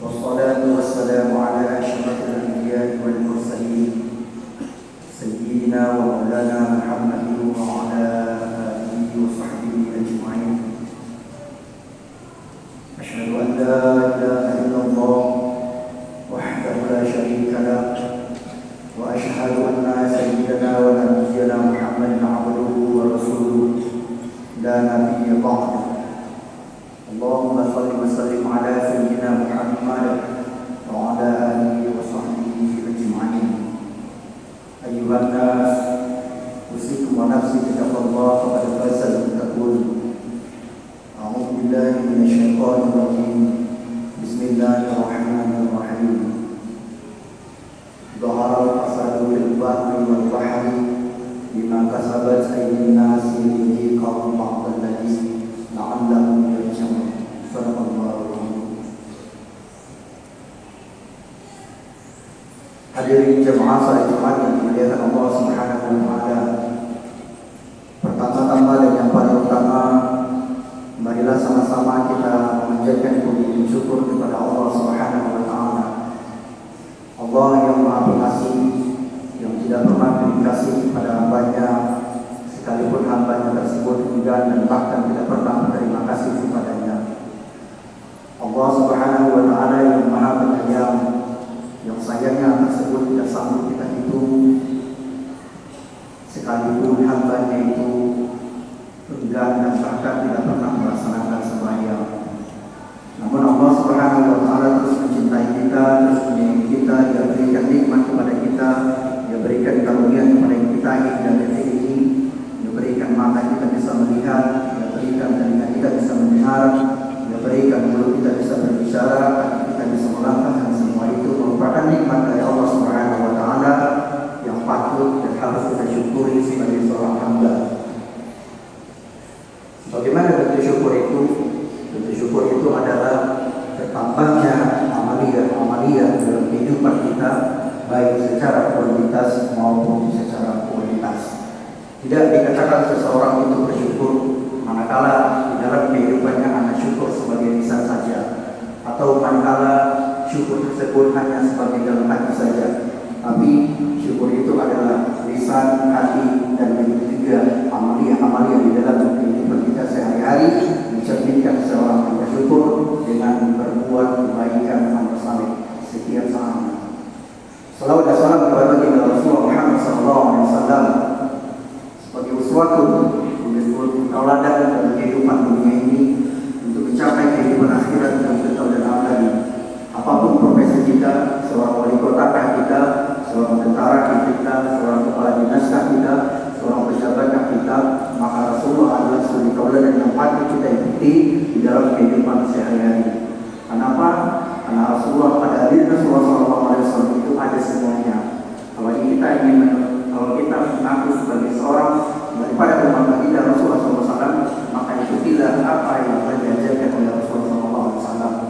والصلاة والسلام على أشرف الأنبياء والمرسلين سيدنا ومولانا محمد وعلى آله وصحبه أجمعين. أشهد أن لا إله إلا الله وحده لا شريك له وأشهد أن سيدنا ونبينا محمد عبده ورسوله لا نبي بعده. اللهم صل وسلم على سيدنا محمد وعلى آله وصحبه أجمعين. أيها الناس أوصيكم ونفسي بتقوى الله فقد فاز المتقون. أعوذ بالله من الشيطان الرجيم. بسم الله الرحمن الرحيم. ظهر الفساد في البر والبحر بما كسبت أيدي الناس ليذيقهم بعض الذي لعلهم يرجعون. صدق الله العظيم. Hadirin jemaah salat Jumat yang dimuliakan Allah Subhanahu wa taala. Pertama-tama dan yang paling utama, marilah sama-sama kita memanjatkan puji syukur kepada Allah Subhanahu wa taala. Allah yang Maha Pengasih, yang tidak pernah dikasih kepada hambanya, sekalipun hambanya tersebut enggan dan bahkan tidak pernah berterima kasih kepadanya. Allah Subhanahu wa taala yang Maha Penyayang, yang sayangnya tersebut tidak sanggup kita hitung, sekalipun hambanya itu enggan dan bahkan tidak pernah melaksanakan sembahyang. Namun Allah Subhanahu wa taala terus mencintai kita, terus menyayangi kita, Dia berikan nikmat kepada kita, Dia berikan karunia kepada kita dan detik ini, Dia berikan mata kita bisa melihat, Dia berikan telinga kita bisa mendengar, Dia berikan mulut kita bisa berbicara, kaki kita bisa melangkah, dan semua itu merupakan nikmat dari Allah Subhanahu wa taala yang patut dan harus kita syukuri sebagai seorang hamba. Bagaimana bentuk syukur itu? Bentuk syukur itu adalah bertambahnya amalia dalam kehidupan kita, baik secara kuantitas maupun secara kualitas. Tidak dikatakan seseorang itu bersyukur manakala di dalam kehidupannya hanya syukur sebagai lisan saja, atau manakala syukur tersebut hanya sebagai dalam hati saja. Tapi syukur itu adalah lisan, hati, dan juga amalia di dalam kehidupan kita sehari-hari, mencerminkan seorang yang bersyukur dengan berbuat kebaikan amal saleh setiap saat. Salawat dan salam kepada baginda Rasulullah Muhammad SAW sebagai uswatun, sebagai tauladan dalam kehidupan dunia ini untuk mencapai kehidupan akhirat yang kekal dan abadi. Apapun profesi kita, seorang wali kota kita, seorang tentara kita, seorang kepala dinas kita, seorang pejabat kita, maka Rasulullah adalah suri tauladan yang patut kita ikuti di dalam kehidupan sehari-hari. Kenapa? Karena Rasulullah pada hari Rasulullah SAW itu ada semuanya. Kalau kita mengaku sebagai seorang daripada umat baginda Rasulullah SAW, maka ikutilah apa yang telah diajarkan oleh Rasulullah SAW.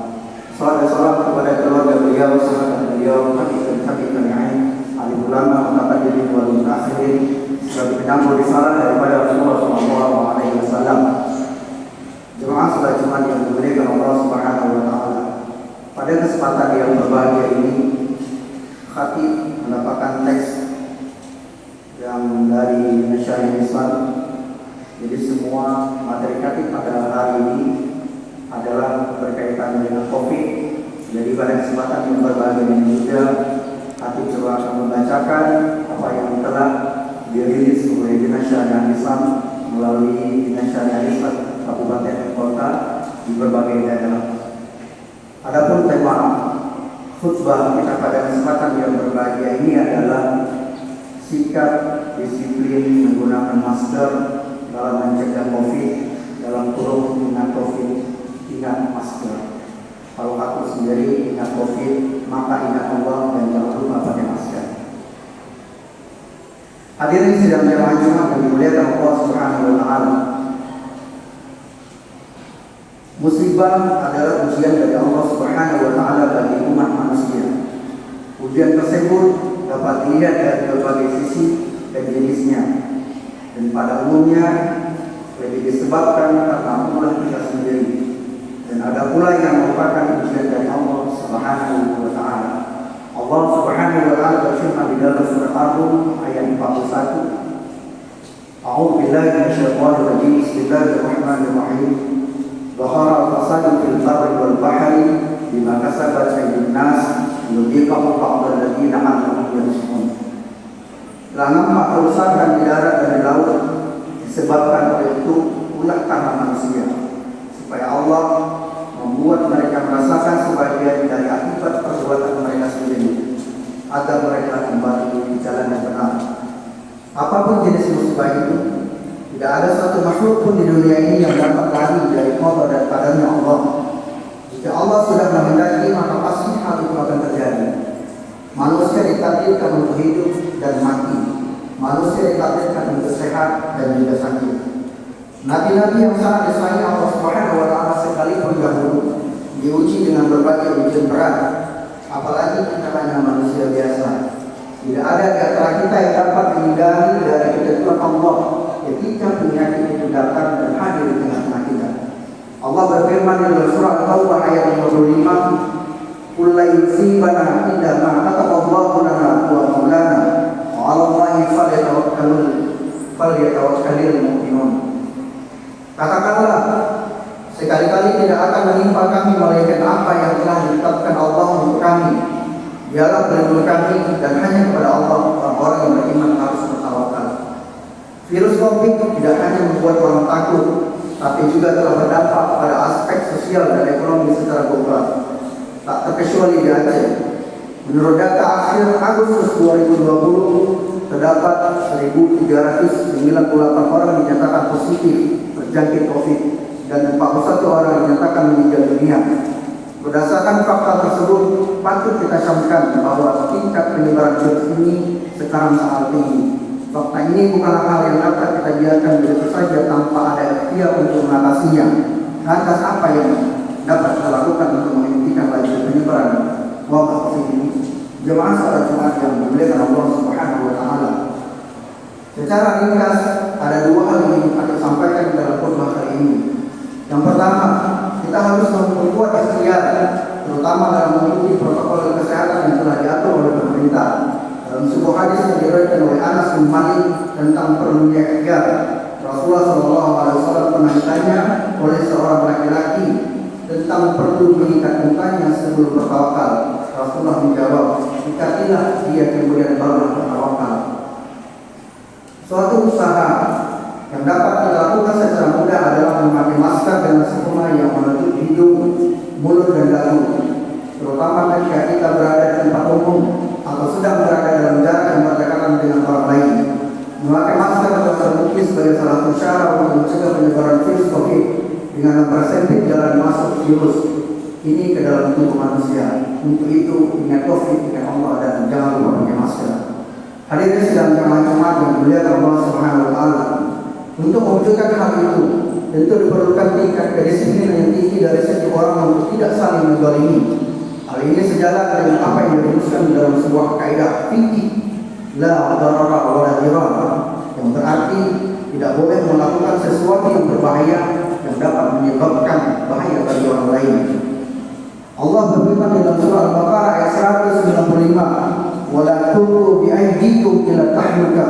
Salam dan salam kepada keluarga beliau, sahabat beliau, tabi'in alim ulama, mutaqaddimin wal mutaakhirin, sebagai penyambung risalah daripada Rasulullah SAW. Jemaah salat Jumat yang dimuliakan Allah Subhanahu wa taala. Pada kesempatan yang berbahagia ini, khatib mendapatkan teks yang dari Syariah Islam. Jadi semua materi khatib pada hari ini adalah berkaitan dengan COVID. Jadi pada kesempatan yang berbahagia ini juga, khatib coba akan membacakan apa yang telah dirilis oleh Dinas Syariah Islam melalui Dinas Syariah Islam Kabupaten dan Kota di berbagai daerah. Adapun tema khutbah kita pada kesempatan yang berbahagia ini adalah sikap disiplin menggunakan masker dalam mencegah COVID, dalam kurung ingat COVID, ingat masker. Kalau aku sendiri ingat COVID, maka ingat Allah dan jangan lupa pakai masker. Hadirin sidang jemaah Jumat yang dimuliakan Allah Subhanahu wa taala. Musibah adalah ujian dari Allah Subhanahu wa taala bagi umat manusia. Ujian tersebut dapat dilihat dari berbagai sisi dan jenisnya. Dan pada umumnya lebih disebabkan karena ulah kita sendiri. Dan ada pula yang merupakan ujian dari Allah Subhanahu wa taala. Allah Subhanahu wa taala berfirman di dalam surah Ar-Rum ayat 41. A'udzu billahi minasyaitonir rajim. Bismillahirrahmanirrahim. Dhahara al-fasadu fil barri wal bahri bima kasabat aydin nas liyudhiqahum ba'dal ladzina 'amiluu yarji'un. Telah nampak kerusakan di darat dan di laut disebabkan oleh itu ulah tangan manusia, supaya Allah membuat mereka merasakan sebagian dari akibat perbuatan mereka sendiri, agar mereka kembali di jalan yang benar. Apapun jenis musibah itu, tidak ada satu makhluk pun di dunia ini yang dapat lari dari qada dan qadarnya Allah. Jika Allah sudah menghendaki, maka pasti hal itu akan terjadi. Manusia ditakdirkan untuk hidup dan mati. Manusia ditakdirkan untuk sehat dan juga sakit. Nabi-nabi yang sangat disayangi Allah Subhanahu wa taala sekalipun dahulu diuji dengan berbagai ujian berat, apalagi kita hanya manusia biasa. Tidak ada di antara kita yang dapat menghindari dari ketentuan Allah ketika penyakit itu datang dan hadir di tengah-tengah kita. Allah berfirman di dalam surah At-Taubah ayat 55, "Qul la yusibana illa ma kataballahu lana wa maulana wa 'ala Allahi falyatawakkalul mu'minun." Katakanlah, sekali-kali tidak akan menimpa kami melainkan apa yang telah ditetapkan Allah untuk kami. Dialah pelindung kami, dan hanya kepada Allah orang-orang yang beriman harus bertawakal. Virus COVID tidak hanya membuat orang takut, tapi juga telah berdampak pada aspek sosial dan ekonomi secara global. Tak terkecuali di Aceh. Menurut data akhir Agustus 2020, terdapat 1.398 orang dinyatakan positif terjangkit COVID dan 41 orang dinyatakan meninggal dunia. Berdasarkan fakta tersebut, patut kita camkan bahwa tingkat penyebaran virus ini sekarang sangat tinggi. Fakta ini bukanlah hal yang dapat kita biarkan begitu saja tanpa ada ikhtiar untuk mengatasinya. Lantas apa yang dapat kita lakukan untuk menghentikan laju penyebaran wabah COVID ini? Jemaah salat Jumat yang dimuliakan Allah Subhanahu wa taala. Secara ringkas, ada dua hal yang ingin kita sampaikan dalam khutbah kali ini. Yang pertama, kita harus memperkuat ikhtiar, terutama dalam mengikuti protokol kesehatan yang telah diatur oleh pemerintah. Dalam sebuah hadis yang diriwayatkan oleh Anas bin Malik tentang perlunya ikhtiar, Rasulullah SAW pernah ditanya oleh seorang laki-laki tentang perlu mengikat mukanya sebelum bertawakal. Rasulullah menjawab, ikatilah dia kemudian baru bertawakal. Suatu usaha yang dapat dilakukan secara mudah adalah memakai masker dengan sempurna yang menutup hidung, mulut dan dagu, terutama ketika kita berada di tempat umum atau sedang berada dalam jarak yang berdekatan dengan orang lain. Memakai masker telah terbukti sebagai salah satu cara untuk mencegah penyebaran virus COVID dengan mempersempit jalan masuk virus ini ke dalam tubuh manusia. Untuk itu, ingat COVID, ingat Allah, dan jangan lupa pakai masker. Hadirin sidang jemaah Jumat yang dimuliakan Allah Subhanahu wa taala. Untuk mewujudkan hal itu, tentu diperlukan tingkat kedisiplinan yang tinggi dari setiap orang untuk tidak saling menzalimi. Hal ini sejalan dengan apa yang dirumuskan dalam sebuah kaidah fikih, la darara wa la dirar, yang berarti tidak boleh melakukan sesuatu yang berbahaya yang dapat menyebabkan bahaya bagi orang lain. Allah berfirman dalam surah Al-Baqarah ayat 195, "Wa la tulqu bi aydikum ila tahluka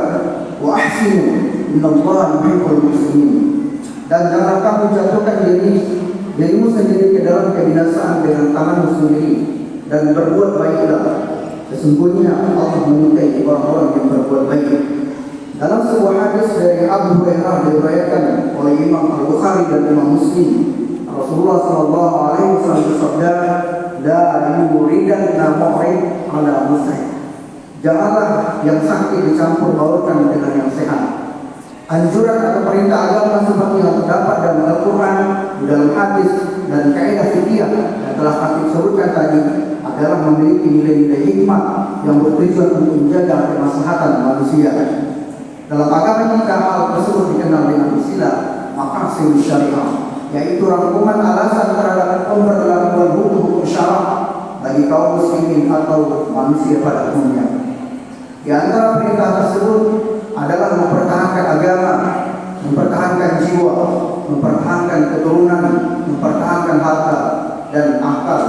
wa ahsinu innallaha yuhibbul muhsinin." Dan jangan kamu jatuhkan dirimu sendiri ke dalam kebinasaan dengan tanganmu sendiri, dan berbuat baiklah. Sesungguhnya Allah menyukai orang-orang yang berbuat baik. Dalam sebuah hadis dari Abu Hurairah diriwayatkan oleh Imam Al-Bukhari dan Imam Muslim, Rasulullah SAW bersabda, "La yuridanna mu'rid ala musai." Janganlah yang sakit dicampur baurkan dengan yang sehat. Anjuran atau perintah agama seperti yang terdapat dalam Al-Quran, dalam hadis dan kaidah fikih yang telah kami sebutkan tadi adalah memiliki nilai-nilai hikmah yang bertujuan untuk menjaga kemaslahatan manusia. Dalam agama kita hal tersebut dikenal dengan istilah maqasid syariah, yaitu rangkuman alasan terhadap pemberlakuan hukum syara' bagi kaum muslimin atau manusia pada umumnya. Di antara perintah tersebut adalah mempertahankan agama, mempertahankan jiwa, mempertahankan keturunan, mempertahankan harta dan akal.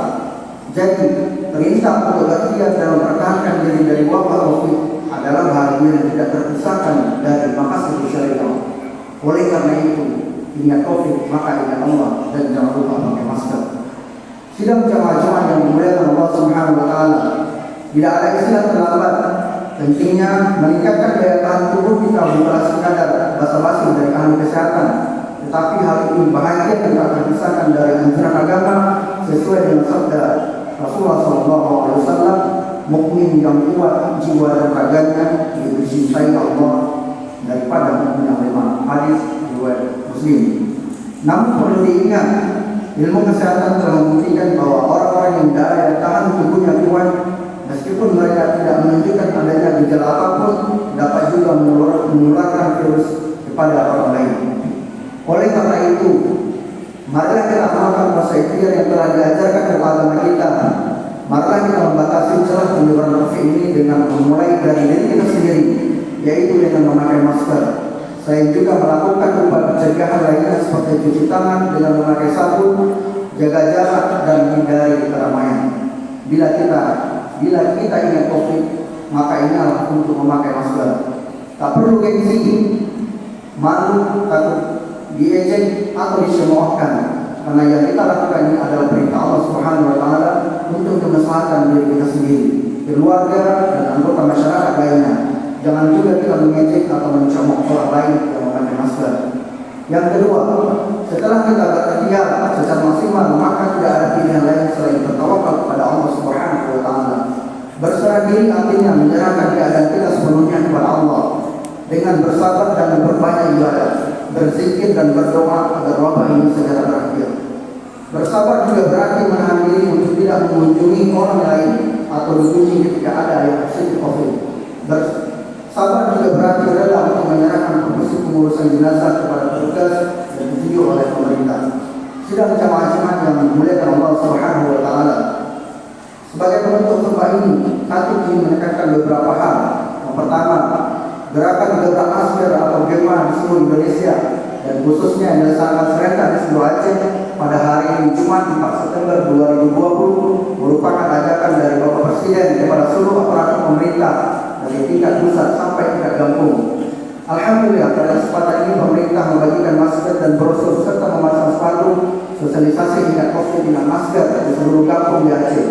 Jadi, perintah untuk berikhtiar dalam mempertahankan diri dari wabah COVID adalah bahagian yang tidak terpisahkan dari maqasid syariah. Oleh karena itu, ingat COVID, maka ingat Allah, dan jangan lupa pakai masker. Sidang jamaah-jamaah yang dimuliakan Allah Subhanahu wa taala, tidak ada istilah terlambat. Pentingnya meningkatkan daya tahan tubuh kita bukanlah sekadar basa-basi dari ahli kesehatan, tetapi hal ini bahagian yang tak terpisahkan dari anjuran agama sesuai dengan sabda Rasulullah SAW, mukmin yang kuat jiwa dan raganya lebih dicintai Allah daripada mukmin yang lemah. Hadis riwayat Muslim. Namun perlu diingat, ilmu kesehatan telah membuktikan bahwa orang-orang yang daya tahan tubuhnya kuat, meskipun mereka tidak menunjukkan adanya gejala apapun, dapat juga menularkan virus kepada orang lain. Oleh karena itu, marilah kita amalkan puasa ikhtiar yang telah diajarkan dalam agama kita. Marilah kita membatasi celah penyebaran COVID ini dengan memulai dari diri kita sendiri, yaitu dengan memakai masker. Selain juga melakukan upaya pencegahan lainnya seperti cuci tangan dengan memakai sabun, jaga jarak, dan hindari keramaian. Bila kita ingat COVID, maka ingatlah untuk memakai masker. Tak perlu gengsi, malu, takut diejek atau disemaukan, karena yang kita lakukan ini adalah perintah Allah Subhanahu wa taala untuk kemaslahatan diri kita sendiri, keluarga, dan anggota masyarakat lainnya. Jangan juga kita mengejek atau mencemooh orang lain yang memakai masker. Yang kedua, setelah kita berikhtiar secara maksimal, maka tidak ada pilihan lain selain bertawakal kepada Allah Subhanahu wa taala. Berserah diri artinya menyerahkan keadaan kita sepenuhnya kepada Allah dengan bersabar dan berbanyak ibadah, berzikir dan berdoa agar wabah ini segera berakhir. Bersabar juga berarti menahan diri untuk tidak mengunjungi orang lain atau dikunjungi ketika ada yang positif COVID. Bersabar juga berarti rela untuk menyerahkan fungsi pengurusan jenazah kepada petugas yang ditunjuk oleh pemerintah. Sidang jamaah-jamaah yang dimuliakan Allah Subhanahu wa taala, sebagai penutup khutbah ini, kami ingin menekankan beberapa hal. Yang pertama, gerakan gebrak masker atau GEMA di seluruh Indonesia dan khususnya yang dilaksanakan serentak di seluruh Aceh pada hari ini Jumat 4 September 2020 merupakan ajakan dari Bapak Presiden kepada seluruh aparatur pemerintah dari tingkat pusat sampai tingkat kampung. Alhamdulillah, pada kesempatan ini pemerintah membagikan masker dan brosur serta memasang sepatu sosialisasi ingat COVID dengan masker di seluruh kampung di Aceh.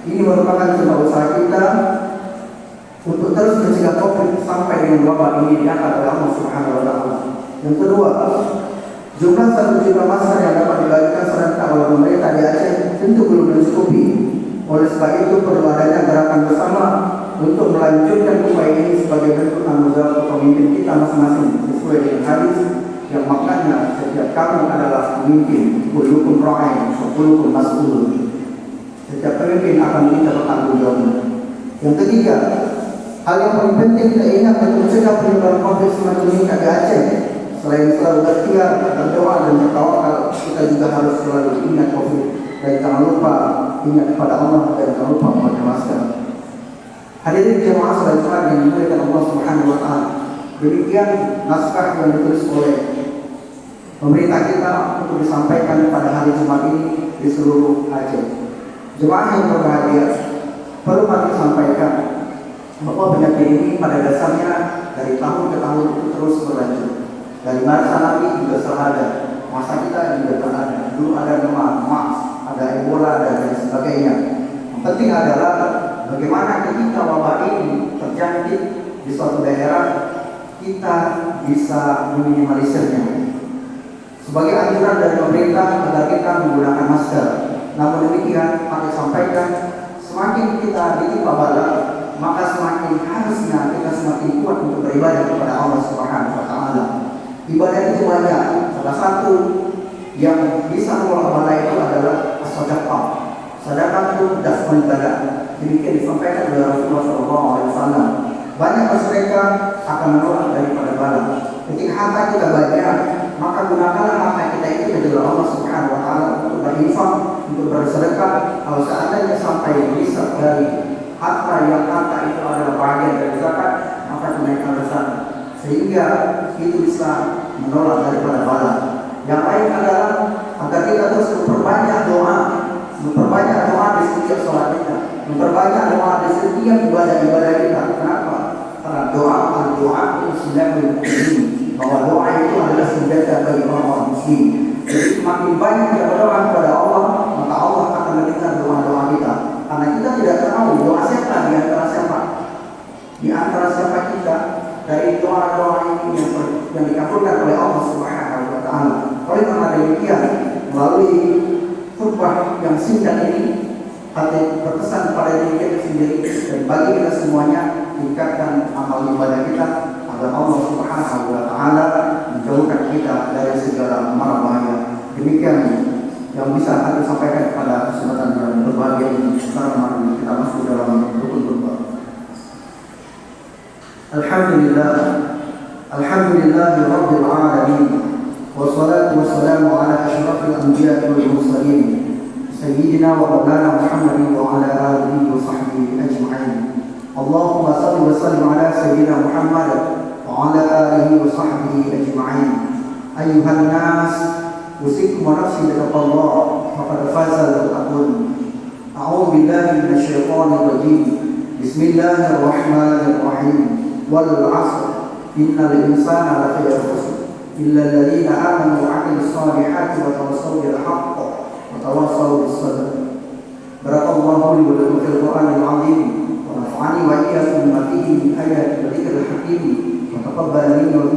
Ini merupakan sebuah usaha kita untuk terus mencegah COVID sampai dengan wabah ini diangkat oleh Allah Subhanahu wa taala. Yang kedua, jumlah 1 juta masker yang dapat dibagikan serentak oleh pemerintah di Aceh tentu belum mencukupi. Oleh sebab itu perlu adanya gerakan bersama untuk melanjutkan upaya ini sebagai bentuk tanggung jawab kepemimpinan kita masing-masing sesuai dengan hadis yang maknanya setiap kamu adalah pemimpin, kullukum ra'in wa kullukum mas'ul. Setiap pemimpin akan diminta bertanggung jawab. Yang ketiga, hal yang paling penting kita ingat untuk mencegah penyebaran COVID semakin meningkat di Aceh. Selain selalu berikhtiar, berdoa dan bertawakal, kita juga harus selalu ingat COVID dan jangan lupa ingat kepada Allah dan jangan lupa memakai masker. Hadirin jemaah salat yang dimuliakan Allah Subhanahu wa taala. Demikian naskah yang ditulis oleh pemerintah kita untuk disampaikan pada hari Jumat ini di seluruh Aceh. Jemaah yang berbahagia, perlu kami sampaikan bahwa penyakit ini pada dasarnya dari tahun ke tahun itu terus berlanjut. Dari masa Nabi juga selalu ada, masa kita juga pernah ada. Dulu ada MERS, ada Ebola dan lain sebagainya. Yang penting adalah bagaimana ketika wabah ini terjangkit di suatu daerah, kita bisa meminimalisirnya. Sebagai anjuran dari pemerintah agar kita menggunakan masker. Namun demikian, kami sampaikan, semakin kita ditimpa bala, maka semakin harusnya kita semakin kuat untuk beribadah kepada Allah Subhanahu wa taala. Ibadah itu banyak. Salah satu yang bisa mengolah bala itu adalah sedekah. Sedekah itu dasar ibadah. Demikian disampaikan oleh Rasulullah SAW. Banyak mereka akan menolak daripada bala. Ketika harta kita banyak, maka gunakanlah harta kita itu ke jalan Allah Subhanahu wa taala untuk berinfak, untuk bersedekah. Kalau seandainya sampai bisa dari harta yang harta itu adalah bagian dari zakat, maka tunaikan besar sehingga itu bisa menolak daripada bala. Yang lain adalah agar kita terus memperbanyak doa memperbanyak doa di setiap sholat kita, memperbanyak doa di setiap ibadah-ibadah kita. Kenapa? Karena doa itu senjata muslim, bahwa doa itu adalah senjata bagi orang-orang muslim. Jadi semakin banyak kita berdoa kepada Allah, maka Allah akan mendengar doa-doa kita. Karena kita tidak tahu doa siapa di antara siapa, di antara siapa kita dari doa-doa ini yang dikabulkan oleh Allah Subhanahu wa Ta'ala. Oleh karena demikian, melalui khutbah yang singkat ini, hati berpesan pada diri kita sendiri dan bagi kita semuanya, tingkatkan amal ibadah kita agar Allah Subhanahu wa Ta'ala menjauhkan kita dari segala mara bahaya. Demikian yang bisa saya sampaikan pada kesempatan yang berbahagia ini. Sekarang mari kita masuk dalam rukun khutbah. Alhamdulillah, alhamdulillahi rabbil alamin, wassalatu wassalamu ala asyrafil anbiya'i wal mursalin, sayyidina wa maulana Muhammadin wa ala alihi wa sahbihi ajma'in. Allahumma salli wa sallim ala sayyidina Muhammad wa ala alihi wa sahbihi ajma'in. Ayuhan nas, usikum wa nafsi bittaqwallah, faqad faza al-muttaqun. A'udzu billahi minasy syaithanir rajim. Bismillahirrahmanirrahim. Wal 'asr, innal insana lafi khusr, illa alladziina aamanu wa 'amilus shalihati wa tawassaw bil haqq wa tawassaw bis sabr. Barakallahu li wa lakum fil Qur'anil 'azim wa nafa'ani wa iyyakum bima fihi min ayatin wa dzikril hakim wa taqabbal minni wa